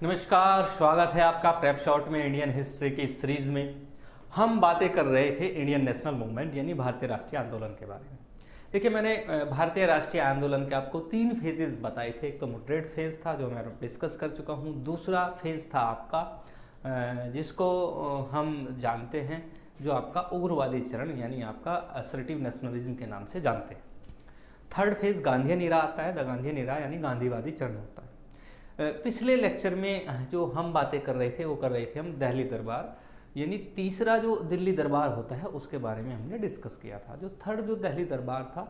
नमस्कार, स्वागत है आपका प्रेप शॉट में इंडियन हिस्ट्री की सीरीज में। हम बातें कर रहे थे इंडियन नेशनल मूवमेंट यानी भारतीय राष्ट्रीय आंदोलन के बारे में। देखिए, मैंने भारतीय राष्ट्रीय आंदोलन के आपको 3 फेजेस बताए थे। एक तो मॉडरेट फेज था जो मैं डिस्कस कर चुका हूँ। दूसरा फेज था आपका जिसको हम जानते हैं जो आपका उग्रवादी चरण यानी आपका असर्टिव नेशनलिज्म के नाम से जानते हैं। थर्ड फेज गांधी एरा आता है, द गांधी एरा यानी गांधीवादी चरण होता है। पिछले लेक्चर में जो हम बातें कर रहे थे वो कर रहे थे हम दिल्ली दरबार यानी तीसरा जो दिल्ली दरबार होता है उसके बारे में हमने डिस्कस किया था। जो थर्ड जो दिल्ली दरबार था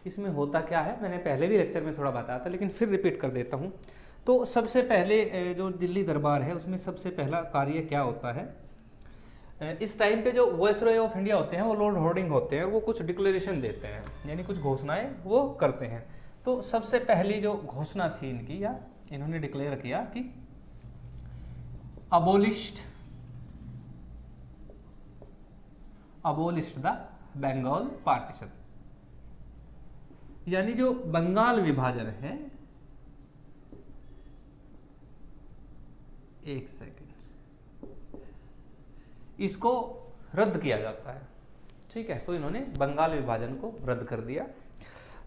इसमें होता क्या है मैंने पहले भी लेक्चर में थोड़ा बताया था, लेकिन फिर रिपीट कर देता हूँ। तो सबसे पहले जो दिल्ली दरबार है उसमें सबसे पहला कार्य क्या होता है, इस टाइम पे जो वायसरॉय ऑफ इंडिया होते हैं वो लॉर्ड हॉर्डिंग होते हैं, वो कुछ डिक्लेरेशन देते हैं यानी कुछ घोषणाएं वो करते हैं। तो सबसे पहली जो घोषणा थी इनकी, या इन्होंने डिक्लेयर किया कि अबोलिश्ड द बंगाल पार्टीशन, यानी जो बंगाल विभाजन है, एक सेकंड, इसको रद्द किया जाता है। ठीक है, तो इन्होंने बंगाल विभाजन को रद्द कर दिया।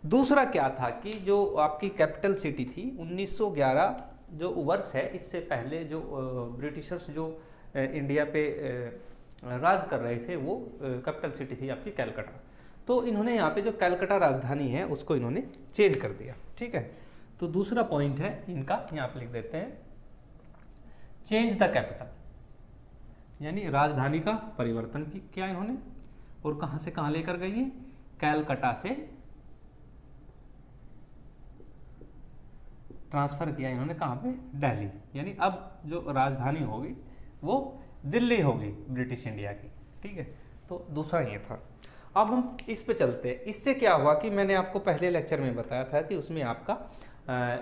दूसरा क्या था कि जो आपकी कैपिटल सिटी थी 1911 जो वर्ष है, इससे पहले जो ब्रिटिशर्स जो इंडिया पे राज कर रहे थे वो कैपिटल सिटी थी आपकी कलकत्ता। तो इन्होंने यहाँ पे जो कलकत्ता राजधानी है उसको इन्होंने चेंज कर दिया। ठीक है, तो दूसरा पॉइंट है इनका, यहाँ पे लिख देते हैं चेंज द कैपिटल, यानी राजधानी का परिवर्तन किया इन्होंने। और कहाँ से कहाँ लेकर गई है, कलकत्ता से ट्रांसफर किया इन्होंने, कहां पे, दिल्ली। यानी अब जो राजधानी होगी वो दिल्ली होगी ब्रिटिश इंडिया की। ठीक है, तो दूसरा ये था। अब हम इस पे चलते हैं। इससे क्या हुआ कि मैंने आपको पहले लेक्चर में बताया था कि उसमें आपका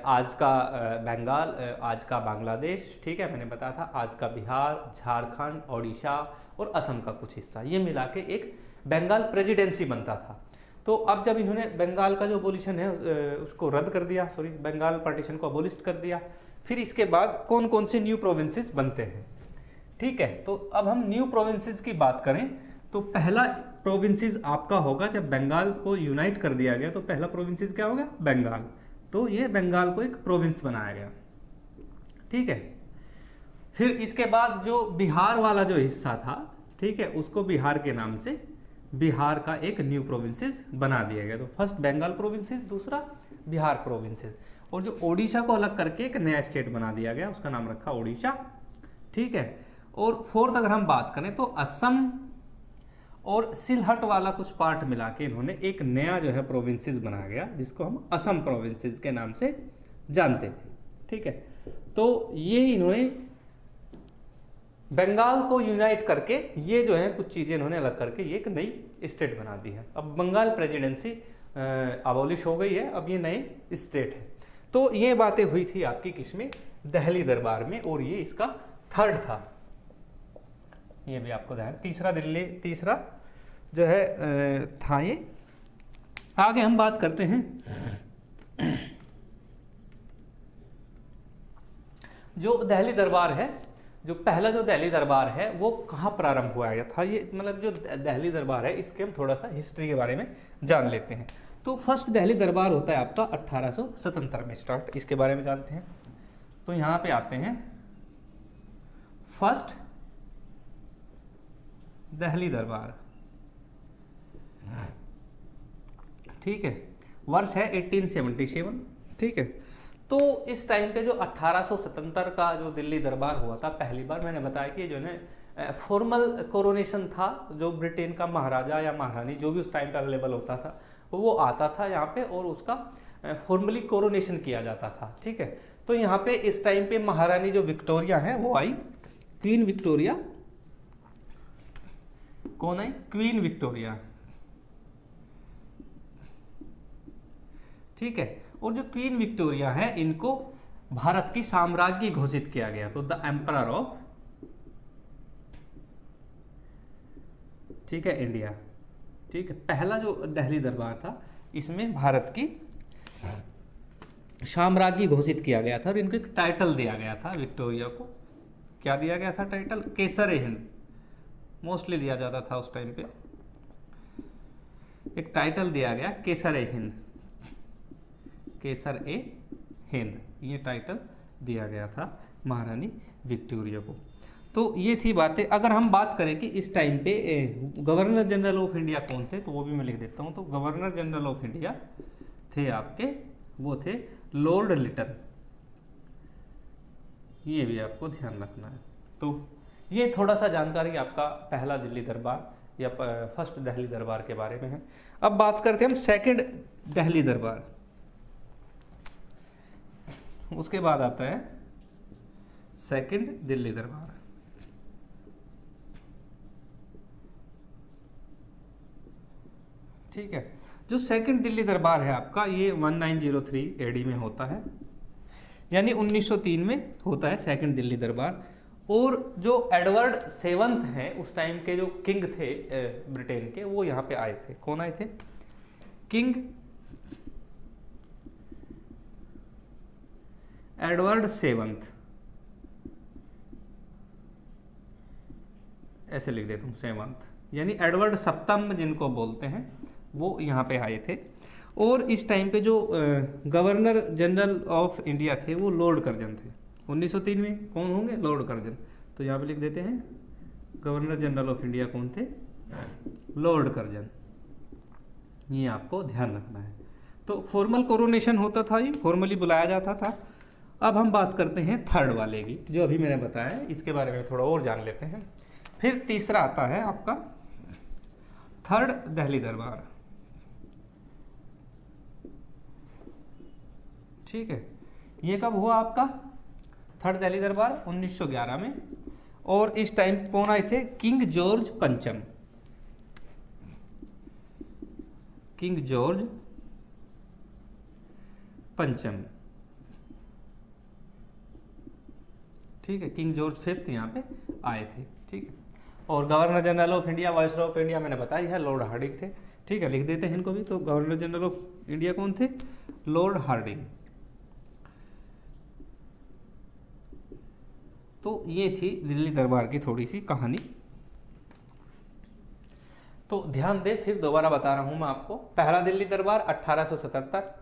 आज का बंगाल, आज का बांग्लादेश, ठीक है, मैंने बताया था आज का बिहार, झारखंड, ओडिशा और असम का कुछ हिस्सा, ये मिला के एक बंगाल प्रेसिडेंसी बनता था। तो अब जब इन्होंने बंगाल का जो अबोलिशन है उसको रद्द कर दिया, बंगाल पार्टीशन को अबोलिश कर दिया, फिर इसके बाद कौन कौन से न्यू प्रोविंसेस बनते हैं। ठीक है, तो अब हम न्यू प्रोविंसेस की बात करें तो पहला प्रोविंसेस आपका होगा जब बंगाल को यूनाइट कर दिया गया, तो पहला प्रोविंसेस क्या होगा, बंगाल। तो ये बंगाल को एक प्रोविंस बनाया गया। ठीक है, फिर इसके बाद जो बिहार वाला जो हिस्सा था, ठीक है, उसको बिहार के नाम से बिहार का एक न्यू प्रोविंसेस बना दिया गया। तो फर्स्ट बंगाल प्रोविंसेस, दूसरा बिहार प्रोविंसेस। और जो ओडिशा को अलग करके एक नया स्टेट बना दिया गया, उसका नाम रखा ओडिशा। ठीक है, और फोर्थ अगर हम बात करें तो असम और सिलहट वाला कुछ पार्ट मिला के इन्होंने एक नया जो है प्रोविंसेस बनाया गया, जिसको हम असम प्रोविंसेस के नाम से जानते थे। ठीक है, तो ये इन्होंने बंगाल को यूनाइट करके ये जो है कुछ चीजें इन्होंने अलग करके ये एक नई स्टेट बना दी है। अब बंगाल प्रेसिडेंसी अबॉलिश हो गई है, अब ये नए स्टेट है। तो ये बातें हुई थी आपकी किसमें, दिल्ली दरबार में, और ये इसका थर्ड था। ये भी आपको ध्यान, तीसरा जो है था ये। आगे हम बात करते हैं जो दिल्ली दरबार है, जो पहला जो दिल्ली दरबार है वो कहाँ प्रारंभ हुआ था। ये मतलब जो दिल्ली दरबार है इसके हम थोड़ा सा हिस्ट्री के बारे में जान लेते हैं। तो फर्स्ट दिल्ली दरबार होता है आपका 1877 में स्टार्ट, इसके बारे में जानते हैं। तो यहाँ पे आते हैं फर्स्ट दिल्ली दरबार। ठीक है, वर्ष है 1877। ठीक है, तो इस टाइम पे जो 1877 का जो दिल्ली दरबार हुआ था पहली बार, मैंने बताया कि जो है फॉर्मल कोरोनेशन था, जो ब्रिटेन का महाराजा या महारानी जो भी उस टाइम पे अवेलेबल होता था वो आता था यहाँ पे और उसका फॉर्मली कोरोनेशन किया जाता था। ठीक है, तो यहाँ पे इस टाइम पे महारानी जो विक्टोरिया है वो आई, क्वीन विक्टोरिया। कौन आई, क्वीन विक्टोरिया। ठीक है, और जो क्वीन विक्टोरिया है इनको भारत की साम्राज्ञी घोषित किया गया, तो द एम्परर ऑफ, ठीक है, इंडिया। ठीक है, पहला जो दिल्ली दरबार था इसमें भारत की साम्राज्ञी घोषित किया गया था और इनको एक टाइटल दिया गया था विक्टोरिया को। क्या दिया गया था टाइटल? केसर ए हिंद मोस्टली दिया जाता था उस टाइम पे। एक टाइटल दिया गया केसर ए हिंद, केसर ए हिंद, ये टाइटल दिया गया था महारानी विक्टोरिया को। तो ये थी बातें। अगर हम बात करें कि इस टाइम पे गवर्नर जनरल ऑफ इंडिया कौन थे, तो वो भी मैं लिख देता हूँ। तो गवर्नर जनरल ऑफ इंडिया थे आपके, वो थे लॉर्ड लिटन। ये भी आपको ध्यान रखना है। तो ये थोड़ा सा जानकारी आपका पहला दिल्ली दरबार या फर्स्ट दिल्ली दरबार के बारे में है। अब बात करते हैं हम सेकंड दिल्ली दरबार। उसके बाद आता है सेकंड दिल्ली दरबार। ठीक है, जो सेकंड दिल्ली दरबार है आपका, ये 1903 एडी में होता है, यानी 1903 में होता है सेकंड दिल्ली दरबार। और जो एडवर्ड सेवंथ हैं उस टाइम के जो किंग थे ब्रिटेन के, वो यहाँ पे आए थे। कौन आए थे? किंग एडवर्ड सेवंथ, ऐसे लिख देता हूँ सेवंथ, यानी एडवर्ड सप्तम जिनको बोलते हैं, वो यहाँ पे आए थे। और इस टाइम पे जो गवर्नर जनरल ऑफ इंडिया थे वो लॉर्ड कर्जन थे। 1903 में कौन होंगे? Lord Curzon. तो यहाँ पे लिख देते हैं गवर्नर जनरल ऑफ इंडिया कौन थे? Lord Curzon. ये आपको ध्यान रखना है। तो फॉर्मल कोरोनेशन होता था, ये फॉर्मली बुलाया जाता था। अब हम बात करते हैं थर्ड वाले की, जो अभी मैंने बताया, इसके बारे में थोड़ा और जान लेते हैं। फिर तीसरा आता है आपका थर्ड दिल्ली दरबार। ठीक है, ये कब हुआ आपका थर्ड दिल्ली दरबार? 1911 में। और इस टाइम कौन आए थे? किंग जॉर्ज पंचम। किंग जॉर्ज पंचम, ठीक है, किंग जॉर्ज फिफ्थ यहाँ पे आए थे। ठीक है, और governor general of India, viceroy of India मैंने बताया है लॉर्ड हार्डिंग थे। ठीक है, लिख देते हैं इनको भी। तो गवर्नर जनरल ऑफ इंडिया कौन थे? Lord Hardinge. तो ये थी दिल्ली दरबार की थोड़ी सी कहानी। तो ध्यान दे, फिर दोबारा बता रहा हूं मैं आपको। पहला दिल्ली दरबार 1877,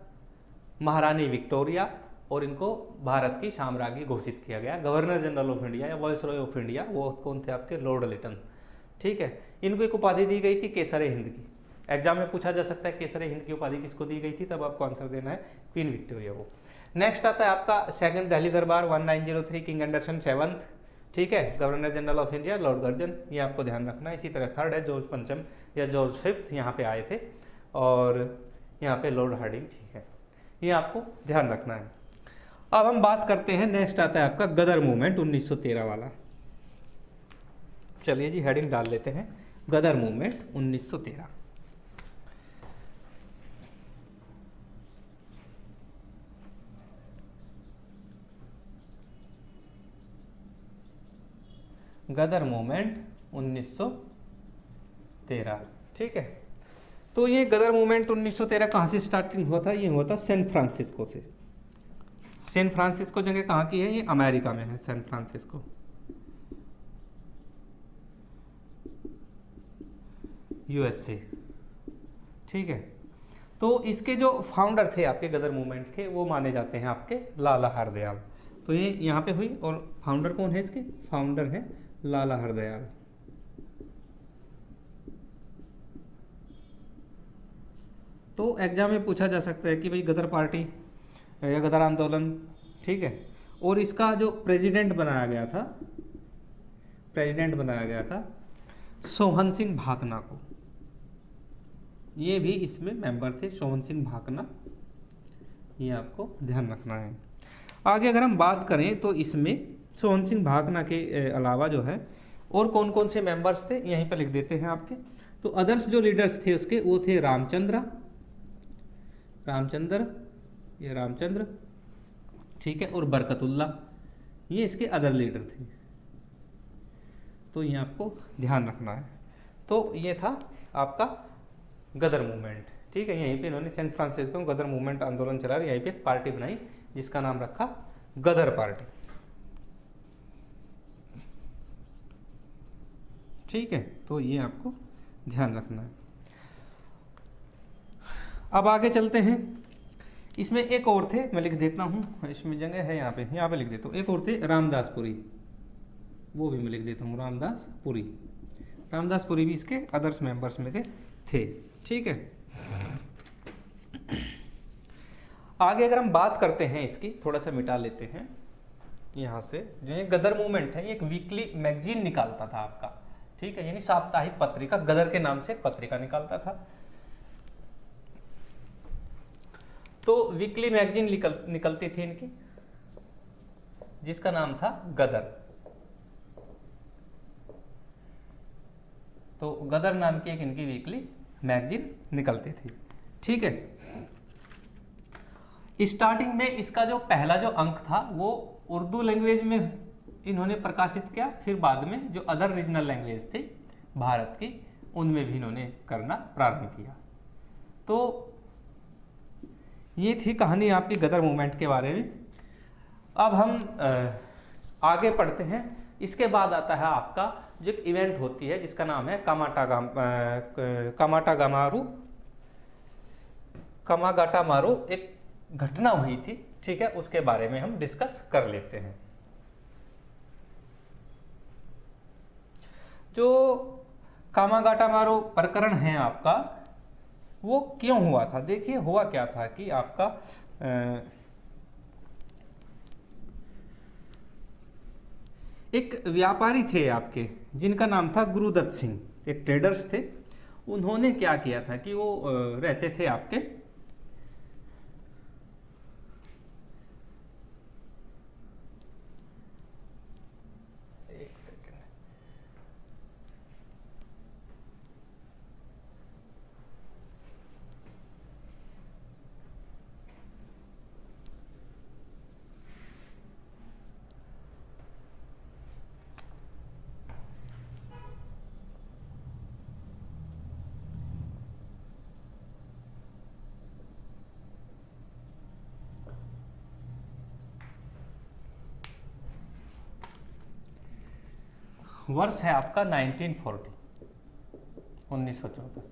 महारानी विक्टोरिया, और इनको भारत की साम्राज्ञी घोषित किया गया। गवर्नर जनरल ऑफ इंडिया या वायसरॉय ऑफ इंडिया वो कौन थे आपके? लॉर्ड लिटन। ठीक है, इनको एक उपाधि दी गई थी केसर हिंद की। एग्जाम में पूछा जा सकता है केसर हिंद की उपाधि किसको दी गई थी, तब आपको आंसर देना है क्वीन विक्टोरिया को। नेक्स्ट आता है आपका सेकंड दिल्ली दरबार 1903, किंग एंडरसन सेवंथ। ठीक है, governor general of India Lord Curzon, ये आपको ध्यान रखना है। इसी तरह थर्ड है जॉर्ज पंचम या जॉर्ज फिफ्थ, यहाँ पे आए थे, और यहाँ पे लॉर्ड हार्डिंग। ठीक है, ये आपको ध्यान रखना है। अब हम बात करते हैं, नेक्स्ट आता है आपका गदर मूवमेंट 1913 वाला। चलिए जी, हेडिंग डाल लेते हैं गदर मूवमेंट 1913। गदर मूवमेंट 1913। ठीक है, तो ये गदर मूवमेंट 1913 कहां से स्टार्टिंग हुआ था? ये हुआ था सैन फ्रांसिस्को से। सैन फ्रांसिस्को जगह कहाँ की है? ये अमेरिका में है, सैन फ्रांसिस्को। यूएसए। ठीक है, तो इसके जो फाउंडर थे आपके गदर मूवमेंट के, वो माने जाते हैं आपके लाला हरदयाल। तो ये यहाँ पे हुई, और फाउंडर कौन है इसके? फाउंडर है लाला हरदयाल। तो एग्जाम में पूछा जा सकता है कि भाई गदर पार्टी या गदर आंदोलन, ठीक है, और इसका जो प्रेसिडेंट बनाया गया था, प्रेसिडेंट बनाया गया था सोहन सिंह भाकना को। ये भी इसमें मेंबर थे, सोहन सिंह भाकना, ये आपको ध्यान रखना है। आगे अगर हम बात करें तो इसमें सोहन सिंह भाकना के अलावा जो है और कौन कौन से मेंबर्स थे, यहीं पर लिख देते हैं आपके। तो अदर्स जो लीडर्स थे उसके, वो थे रामचंद्र, ये रामचंद्र, ठीक है, और बरकतुल्ला, ये इसके अदर लीडर थे। तो ये आपको ध्यान रखना है। तो ये था आपका गदर मूवमेंट, ठीक है। यहीं पे इन्होंने सैन फ्रांसिस्को में गदर मूवमेंट आंदोलन चला, यहीं पे पार्टी बनाई जिसका नाम रखा गदर पार्टी। ठीक है, तो ये आपको ध्यान रखना है। अब आगे चलते हैं। इसमें एक और थे, मैं लिख देता हूँ, इसमें जगह है यहाँ पे लिख देता हूँ। एक और थे रामदासपुरी, वो भी मैं लिख देता हूँ, रामदासपुरी भी इसके अदर्स मेंबर्स में थे। ठीक है, आगे अगर हम बात करते हैं इसकी, थोड़ा सा मिटा लेते हैं यहाँ से। जो ये गदर मूवमेंट है, ये एक वीकली मैगजीन निकालता था आपका, ठीक है, यानी साप्ताहिक पत्रिका, गदर के नाम से पत्रिका निकालता था। तो वीकली मैगजीन निकलती थी इनकी, जिसका नाम था गदर। तो गदर नाम की एक इनकी वीकली मैगजीन निकलती थी। ठीक है, स्टार्टिंग में इसका जो पहला जो अंक था वो उर्दू लैंग्वेज में इन्होंने प्रकाशित किया, फिर बाद में जो अदर रीजनल लैंग्वेज थी भारत की, उनमें भी इन्होंने करना प्रारंभ किया। तो ये थी कहानी आपकी गदर मूवमेंट के बारे में। अब हम आगे पढ़ते हैं। इसके बाद आता है आपका जो एक इवेंट होती है जिसका नाम है कामागाटा मारू। एक घटना हुई थी, ठीक है, उसके बारे में हम डिस्कस कर लेते हैं। जो कामागाटा मारू प्रकरण है आपका, वो क्यों हुआ था? देखिए हुआ क्या था कि आपका एक व्यापारी थे आपके, जिनका नाम था गुरुदत्त सिंह, एक ट्रेडर्स थे। उन्होंने क्या किया था कि वो रहते थे आपके वर्ष है आपका 1914।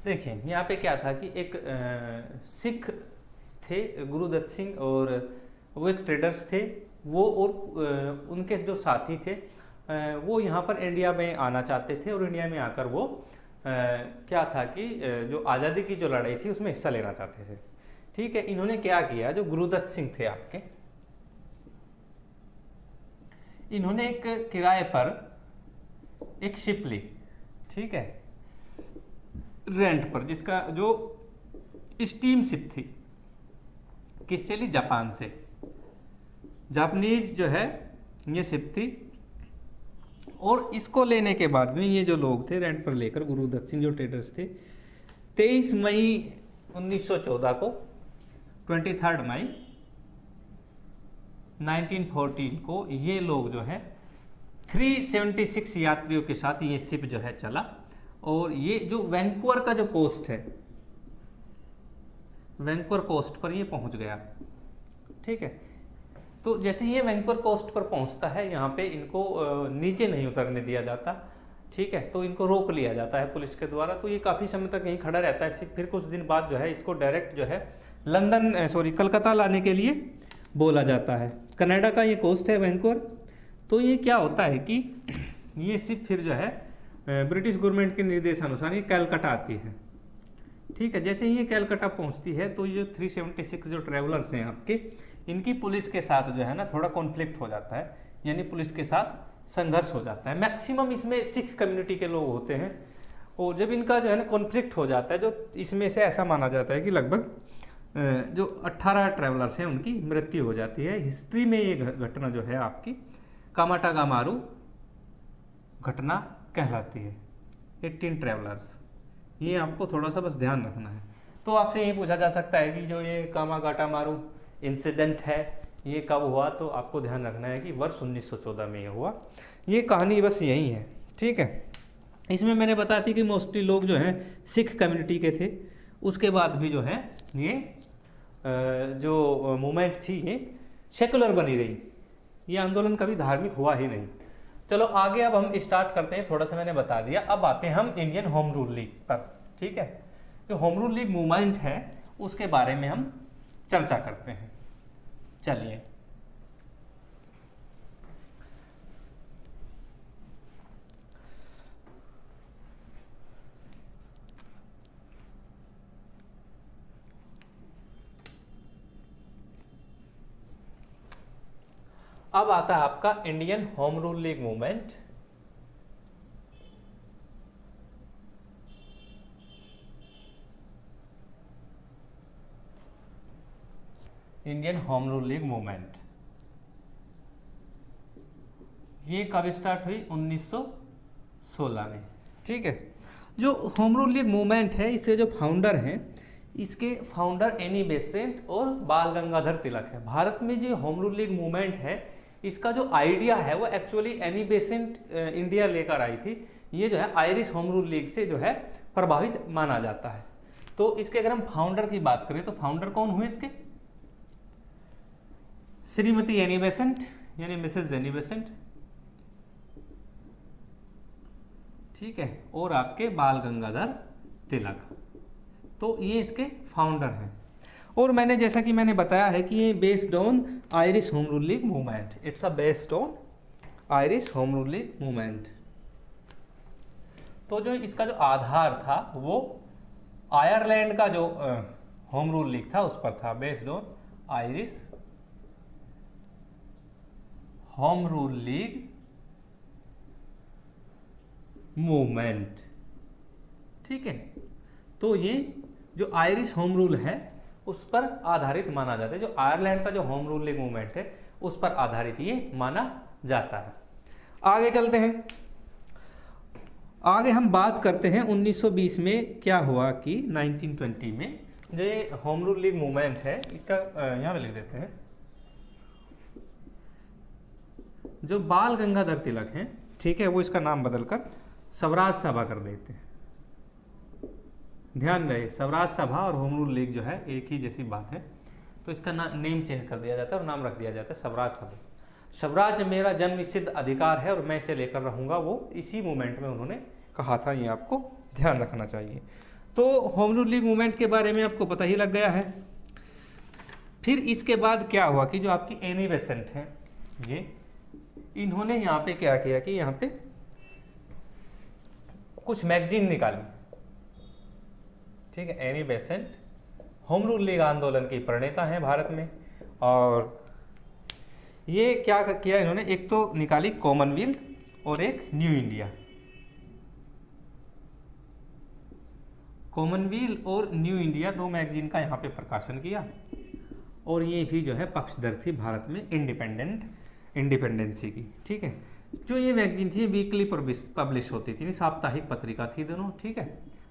देखिए यहाँ पे क्या था कि एक सिख थे गुरुदत्त सिंह, और वो एक ट्रेडर्स थे। वो और उनके जो साथी थे वो यहाँ पर इंडिया में आना चाहते थे, और इंडिया में आकर वो क्या था कि जो आज़ादी की जो लड़ाई थी उसमें हिस्सा लेना चाहते थे। ठीक है, इन्होंने क्या किया, जो गुरुदत्त सिंह थे आपके, इन्होंने एक किराए पर एक शिप ली, ठीक है, रेंट पर, जिसका जो स्टीम शिप थी। किससे ली? जापान से। जापानीज जो है ये शिप थी। और इसको लेने के बाद में ये जो लोग थे रेंट पर लेकर, गुरुदत्त सिंह जो ट्रेडर्स थे, 23 मई 1914 को 23 मई 1914 को ये लोग जो है 376 यात्रियों के साथ ये शिप जो है चला, और ये जो वैंकूवर का जो कोस्ट है, वैंकूवर कोस्ट पर ये पहुंच गया। ठीक है, तो जैसे ये वैंकूवर कोस्ट पर पहुंचता है, यहाँ पे इनको नीचे नहीं उतरने दिया जाता। ठीक है, तो इनको रोक लिया जाता है पुलिस के द्वारा। तो ये काफी समय तक यहीं खड़ा रहता है। फिर कुछ दिन बाद जो है इसको डायरेक्ट जो है कलकत्ता लाने के लिए बोला जाता है। कनाडा का ये कोस्ट है वैंकूवर। तो ये क्या होता है कि ये शिप फिर जो है ब्रिटिश गवर्नमेंट के निर्देशानुसार ये कलकत्ता आती है। ठीक है, जैसे ही ये कलकत्ता पहुंचती है तो ये 376 जो ट्रेवलर्स हैं आपके, इनकी पुलिस के साथ जो है ना थोड़ा कॉन्फ्लिक्ट हो जाता है, यानी पुलिस के साथ संघर्ष हो जाता है। मैक्सिमम इसमें सिख कम्युनिटी के लोग होते हैं, और जब इनका जो है ना कॉन्फ्लिक्ट हो जाता है, जो इसमें से ऐसा माना जाता है कि लगभग जो 18 ट्रेवलर्स हैं उनकी मृत्यु हो जाती है। हिस्ट्री में ये घटना जो है आपकी कामाटागा मारू घटना कहलाती है। 18 ट्रेवलर्स, ये आपको थोड़ा सा बस ध्यान रखना है। तो आपसे यही पूछा जा सकता है कि जो ये कामागाटा मारू इंसिडेंट है ये कब हुआ, तो आपको ध्यान रखना है कि वर्ष 1914 में ये हुआ। ये कहानी बस यही है। ठीक है, इसमें मैंने बताया थी कि मोस्टली लोग जो हैं सिख कम्युनिटी के थे, उसके बाद भी जो है ये जो मूवमेंट थी ये सेकुलर बनी रही, ये आंदोलन कभी धार्मिक हुआ ही नहीं। चलो आगे अब हम स्टार्ट करते हैं, थोड़ा सा मैंने बता दिया। अब आते हैं हम इंडियन होम रूल लीग पर, ठीक है। जो होम रूल लीग मूवमेंट है उसके बारे में हम चर्चा करते हैं। चलिए, अब आता है आपका Indian home rule league movement. Indian home rule league movement ये कब स्टार्ट हुई? 1916 में, ठीक है। जो होम रूल लीग मूवमेंट है इसके जो फाउंडर हैं, इसके फाउंडर एनी बेसेंट और बाल गंगाधर तिलक है। भारत में जो होम रूल लीग मूवमेंट है इसका जो आइडिया है वो एक्चुअली एनी बेसेंट इंडिया लेकर आई थी। ये जो है आयरिश होम रूल लीग से जो है प्रभावित माना जाता है। तो इसके अगर हम फाउंडर की बात करें तो फाउंडर कौन हुए इसके? श्रीमती एनी बेसेंट यानी मिसेस एनी बेसेंट, ठीक है, और आपके बाल गंगाधर तिलक। तो ये इसके फाउंडर हैं। और मैंने जैसा कि मैंने बताया है कि ये based on Irish home rule league movement, it's a based on Irish home rule league movement. तो जो इसका जो आधार था वो आयरलैंड का जो होम रूल लीग था उस पर था, based on Irish home rule league movement, ठीक है। तो ये जो आयरिश होम रूल है उस पर आधारित माना जाता है। जो आयरलैंड का जो होम रूल लीग मूवमेंट है उस पर आधारित ये माना जाता है। आगे चलते हैं, आगे हम बात करते हैं 1920 में क्या हुआ कि 1920 में जो ये होम रूल लीग मूवमेंट है इसका यहां पे लिख देते हैं, जो बाल गंगाधर तिलक हैं, ठीक है, वो इसका नाम बदलकर स्वराज सभा कर देते हैं। ध्यान रहे, स्वराज सभा और होम रूल लीग जो है एक ही जैसी बात है, तो इसका नेम चेंज कर दिया जाता है और नाम रख दिया जाता है स्वराज सभा। स्वराज मेरा जन्म सिद्ध अधिकार है और मैं इसे लेकर रहूंगा, वो इसी मूवमेंट में उन्होंने कहा था। ये आपको ध्यान रखना चाहिए। तो होम रूल लीग मूवमेंट के बारे में आपको पता ही लग गया है। फिर इसके बाद क्या हुआ कि जो आपकी एनी बेसेंट है ये, इन्होंने यहाँ पे क्या किया कि यहाँ पे कुछ मैगजीन निकाली, ठीक है। Annie Besant home rule league आंदोलन की प्रणेता हैं भारत में, और ये क्या किया इन्होंने, एक तो निकाली कॉमनवेल्थ और एक न्यू इंडिया। कॉमनवेल्थ और न्यू इंडिया दो मैगजीन का यहाँ पे प्रकाशन किया, और ये भी जो है पक्षधर थी भारत में इंडिपेंडेंसी की, ठीक है। जो ये मैगजीन थी वीकली पब्लिश होती थी, साप्ताहिक पत्रिका थी दोनों, ठीक है।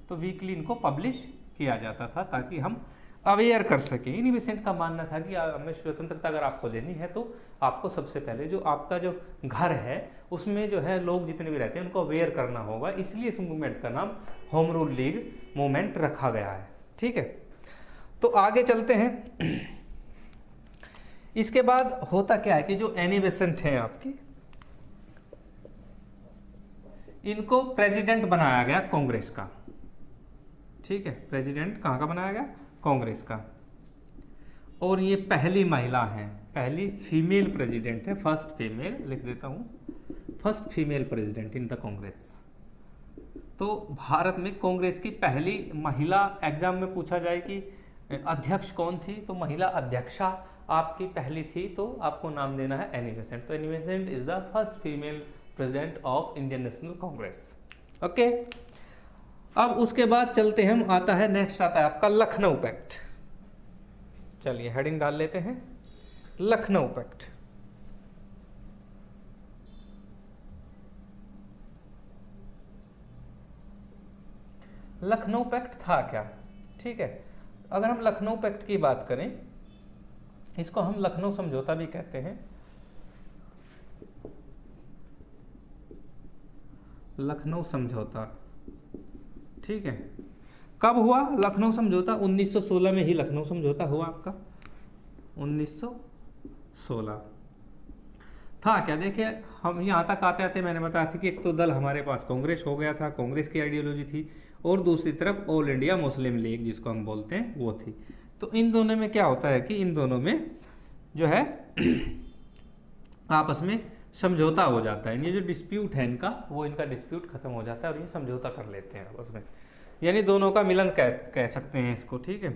तो वीकली इनको पब्लिश किया जाता था ताकि हम अवेयर कर सकें। एनी बेसेंट का मानना था कि हमें स्वतंत्रता अगर आपको लेनी है तो आपको सबसे पहले जो आपका जो घर है उसमें जो है लोग जितने भी रहते हैं उनको अवेयर करना होगा, इसलिए इस मूवमेंट का नाम होम रूल लीग मूवमेंट रखा गया है, ठीक है। तो आगे चलते हैं। इसके बाद होता क्या है कि जो एनी बेसेंट हैं आपकी, इनको प्रेसिडेंट बनाया गया कांग्रेस का, ठीक है। प्रेसिडेंट कहां का बनाया गया? कांग्रेस का। और ये पहली महिला हैं, पहली फीमेल प्रेसिडेंट है, फर्स्ट फीमेल लिख देता हूं, first female president in the Congress. तो भारत में कांग्रेस की पहली महिला, एग्जाम में पूछा जाए कि अध्यक्ष कौन थी, तो महिला अध्यक्षा आपकी पहली थी, तो आपको नाम देना है एनी बेसेंट। तो Annie Besant is the first female president of Indian national Congress, okay. अब उसके बाद चलते हैं हम, आता है नेक्स्ट, आता है आपका लखनऊ पैक्ट। चलिए हेडिंग डाल लेते हैं, लखनऊ पैक्ट। लखनऊ पैक्ट था क्या, ठीक है। अगर हम लखनऊ पैक्ट की बात करें, इसको हम लखनऊ समझौता भी कहते हैं। लखनऊ समझौता, ठीक है। कब हुआ लखनऊ समझौता? 1916 में ही लखनऊ समझौता हुआ आपका, 1916 था। क्या देखिए, हम यहाँ तक आते आते मैंने बताया था कि एक तो दल हमारे पास कांग्रेस हो गया था, कांग्रेस की आइडियोलॉजी थी, और दूसरी तरफ ऑल इंडिया मुस्लिम लीग जिसको हम बोलते हैं वो थी। तो इन दोनों में क्या होता है कि इन दोनों में जो है आपस में समझौता हो जाता है। ये जो डिस्प्यूट है इनका, वो इनका डिस्प्यूट खत्म हो जाता है और ये समझौता कर लेते हैं आपस में, यानी दोनों का मिलन कह सकते हैं इसको, ठीक है।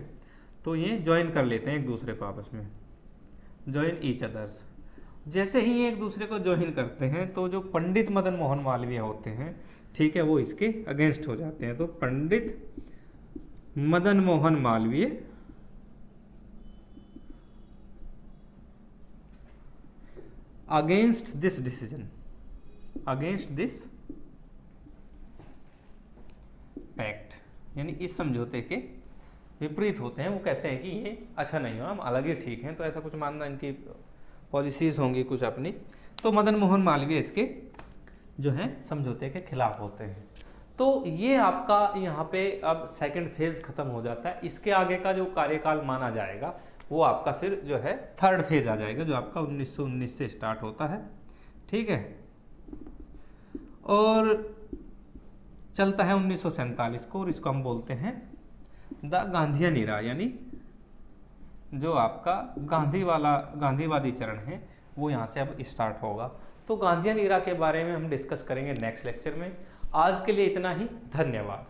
तो ये ज्वाइन कर लेते हैं एक दूसरे को आपस में, ज्वाइन ईच अदर्स। जैसे ही एक दूसरे को ज्वाइन करते हैं तो जो पंडित मदन मोहन मालवीय होते हैं, ठीक है, वो इसके अगेंस्ट हो जाते हैं। तो Pandit Madan Mohan Malaviya against this decision, against this pact, यानी इस समझौते के विपरीत होते हैं। वो कहते हैं कि ये अच्छा नहीं हो, हम अलग ही ठीक हैं। तो ऐसा कुछ मानना, इनकी पॉलिसीज होंगी कुछ अपनी। तो मदन मोहन मालवीय इसके जो है समझौते के खिलाफ होते हैं। तो ये आपका यहाँ पे अब सेकंड फेज खत्म हो जाता है। इसके आगे का जो कार्यकाल माना जाएगा वो आपका फिर जो है थर्ड फेज आ जाएगा, जो आपका 1919 से स्टार्ट होता है, ठीक है, और चलता है 1947 को, और इसको हम बोलते हैं द गांधीयन इरा, यानी जो आपका गांधीवादी चरण है वो यहाँ से अब स्टार्ट होगा। तो गांधीयन इरा के बारे में हम डिस्कस करेंगे नेक्स्ट लेक्चर में। आज के लिए इतना ही, धन्यवाद।